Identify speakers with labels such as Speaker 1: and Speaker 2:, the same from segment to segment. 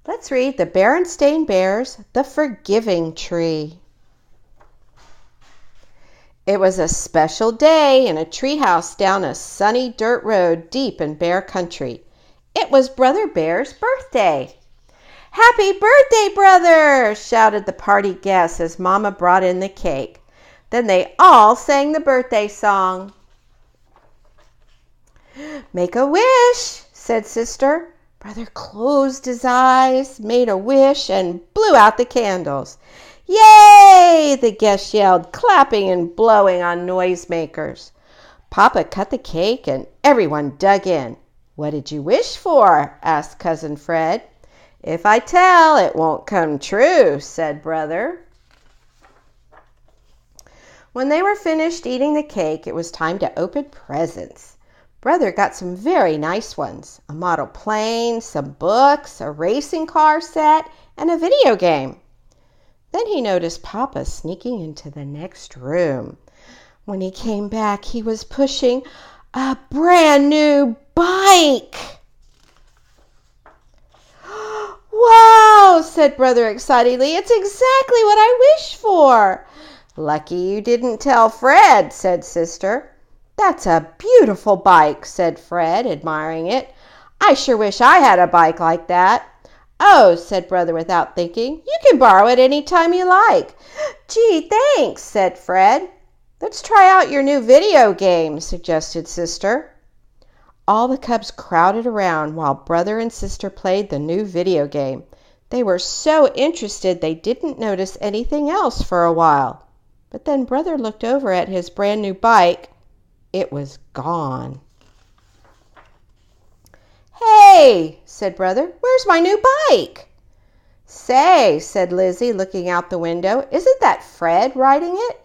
Speaker 1: Let's read the Berenstain Bears, The Forgiving Tree. It was a special day in a treehouse down a sunny dirt road deep in bear country. It was Brother Bear's birthday. "Happy birthday, brother!" shouted the party guests as Mama brought in the cake. Then they all sang the birthday song. "Make a wish," said Sister. Brother closed his eyes, made a wish, and blew out the candles. "Yay!" the guests yelled, clapping and blowing on noisemakers. Papa cut the cake and everyone dug in. "What did you wish for?" asked Cousin Fred. "If I tell, it won't come true," said Brother. When they were finished eating the cake, it was time to open presents. Brother got some very nice ones, a model plane, some books, a racing car set, and a video game. Then he noticed Papa sneaking into the next room. When he came back, he was pushing a brand new bike. "Wow," said Brother excitedly. "It's exactly what I wished for." "Lucky you didn't tell Fred," said Sister. "That's a beautiful bike," said Fred, admiring it. "I sure wish I had a bike like that." "Oh," said Brother without thinking, "you can borrow it any time you like." "Gee, thanks," said Fred. "Let's try out your new video game," suggested Sister. All the cubs crowded around while Brother and Sister played the new video game. They were so interested they didn't notice anything else for a while. But then Brother looked over at his brand new bike. It was gone. "Hey," said Brother, "where's my new bike?" "Say," said Lizzie, looking out the window, "isn't that Fred riding it?"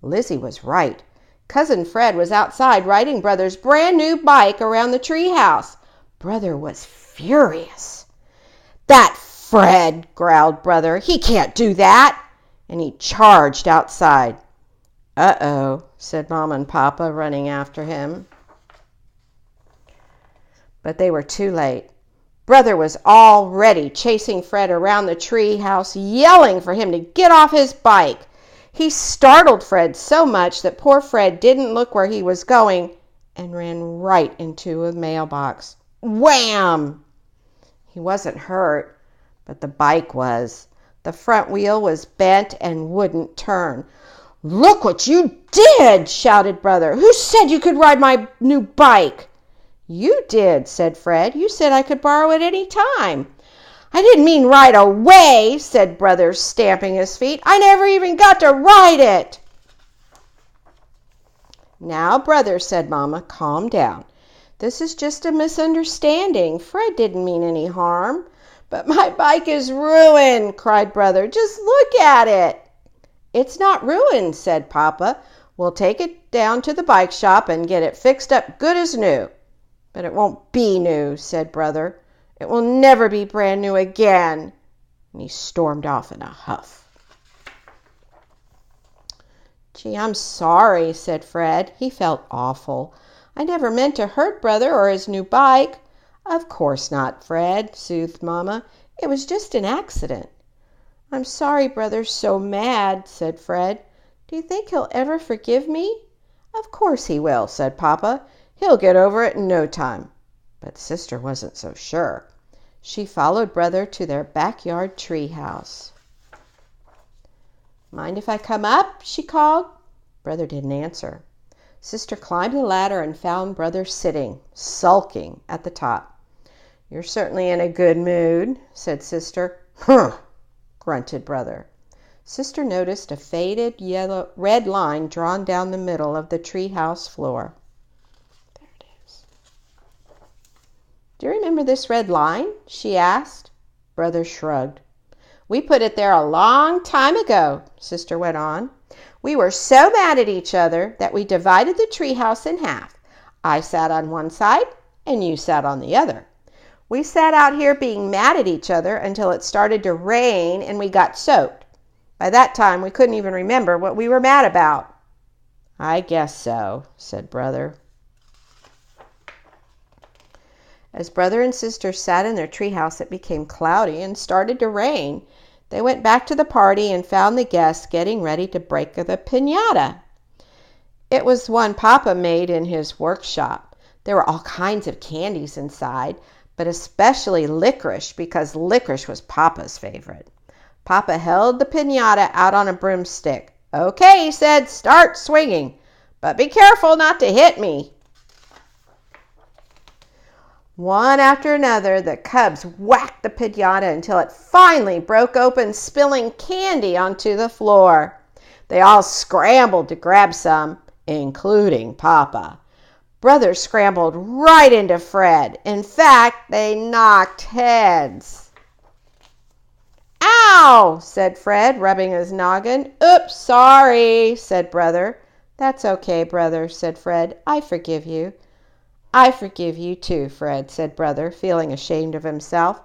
Speaker 1: Lizzie was right. Cousin Fred was outside riding Brother's brand new bike around the treehouse. Brother was furious. "That Fred," growled Brother. "He can't do that." And he charged outside. "Uh-oh," said Mom and Papa, running after him. But they were too late. Brother was already chasing Fred around the tree house, yelling for him to get off his bike. He startled Fred so much that poor Fred didn't look where he was going and ran right into a mailbox. Wham! He wasn't hurt, but the bike was. The front wheel was bent and wouldn't turn. "Look what you did!" shouted Brother. "Who said you could ride my new bike?" "You did," said Fred. "You said I could borrow it any time." "I didn't mean right away," said Brother, stamping his feet. "I never even got to ride it." "Now, Brother," said Mama, "calm down. This is just a misunderstanding. Fred didn't mean any harm." "But my bike is ruined," cried Brother. "Just look at it." "It's not ruined," said Papa. "We'll take it down to the bike shop and get it fixed up good as new." "But it won't be new," said Brother. "It will never be brand new again." And he stormed off in a huff. "Gee, I'm sorry," said Fred. He felt awful. "I never meant to hurt Brother or his new bike." "Of course not, Fred," soothed Mama. "It was just an accident." "I'm sorry Brother's so mad," said Fred. "Do you think he'll ever forgive me?" "Of course he will," said Papa. "He'll get over it in no time." But Sister wasn't so sure. She followed Brother to their backyard tree house. "Mind if I come up?" she called. Brother didn't answer. Sister climbed the ladder and found Brother sitting, sulking, at the top. "You're certainly in a good mood," said Sister. "Humph!" grunted Brother. Sister noticed a faded red line drawn down the middle of the treehouse floor. There it is. "Do you remember this red line?" she asked. Brother shrugged. "We put it there a long time ago," Sister went on. "We were so mad at each other that we divided the treehouse in half. I sat on one side and you sat on the other. We sat out here being mad at each other until it started to rain and we got soaked. By that time, we couldn't even remember what we were mad about." "I guess so," said Brother. As brother and sister sat in their treehouse, it became cloudy and started to rain. They went back to the party and found the guests getting ready to break the piñata. It was one Papa made in his workshop. There were all kinds of candies inside, but especially licorice, because licorice was Papa's favorite. Papa held the piñata out on a broomstick. "Okay," he said, "start swinging, but be careful not to hit me." One after another, the cubs whacked the piñata until it finally broke open, spilling candy onto the floor. They all scrambled to grab some, including Papa. Brother scrambled right into Fred. In fact, they knocked heads. "Ow!" said Fred, rubbing his noggin. "Oops, sorry," said Brother. "That's okay, Brother," said Fred. "I forgive you." "I forgive you too, Fred," said Brother, feeling ashamed of himself.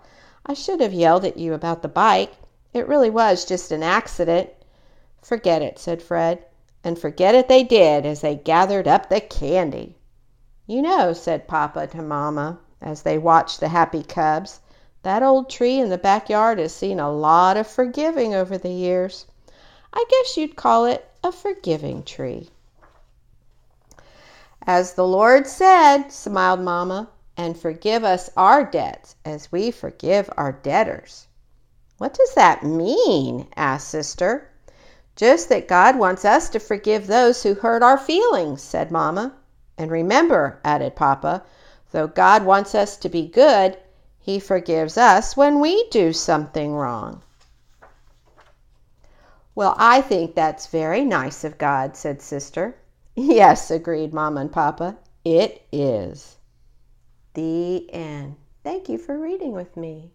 Speaker 1: "I should have yelled at you about the bike. It really was just an accident." "Forget it," said Fred. And forget it they did as they gathered up the candy. "You know," said Papa to Mama as they watched the happy cubs, "that old tree in the backyard has seen a lot of forgiving over the years. I guess you'd call it a forgiving tree." "As the Lord said," smiled Mama, "and forgive us our debts as we forgive our debtors." "What does that mean?" asked Sister. "Just that God wants us to forgive those who hurt our feelings," said Mama. "And remember," added Papa, "though God wants us to be good, He forgives us when we do something wrong." "Well, I think that's very nice of God," said Sister. "Yes," agreed Mama and Papa, "it is." The end. Thank you for reading with me.